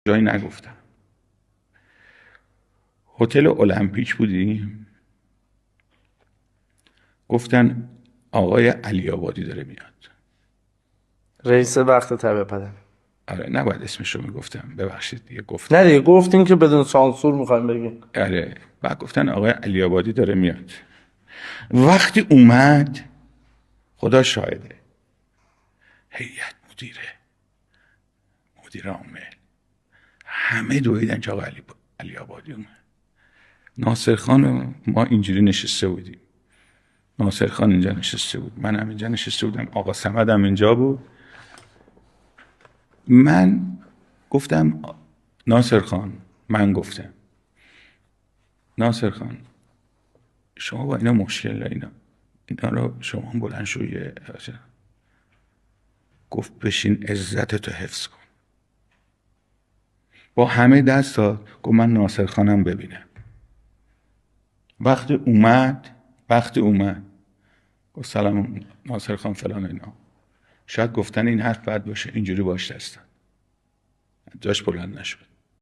جایی نگفتم. هتل المپیک بودیم، گفتن آقای علی آبادی داره میاد. رئیس وقت تبع پدر. آره نباید اسمش رو میگفتم، ببخشید دیگه گفتم. نه دیگه گفتین که بدون سانسور میخوایم بگیم. آره بعد گفتن آقای علی آبادی داره میاد. وقتی اومد خدا شاهده، هیئت مدیر عامل همه دویدن که آقای علی آبادی اومد. ناصر خان ما اینجوری نشسته بودیم، ناصر خان اینجا نشسته بود، من هم اینجا نشسته بودم، آقا صمد هم اینجا بود. من گفتم ناصر خان، من گفتم ناصر خان شما با اینا مشکل دارین، اینا رو شما بلند شویه. گفت بشین عزتتو حفظ کن. با همه دست داد، گفت من ناصر خانم ببینم. وقتی اومد گفت سلام ناصر خان فلان اینا. شاید گفتن این حرف بد باشه، اینجوری باش دستن، جاش بلند نشد.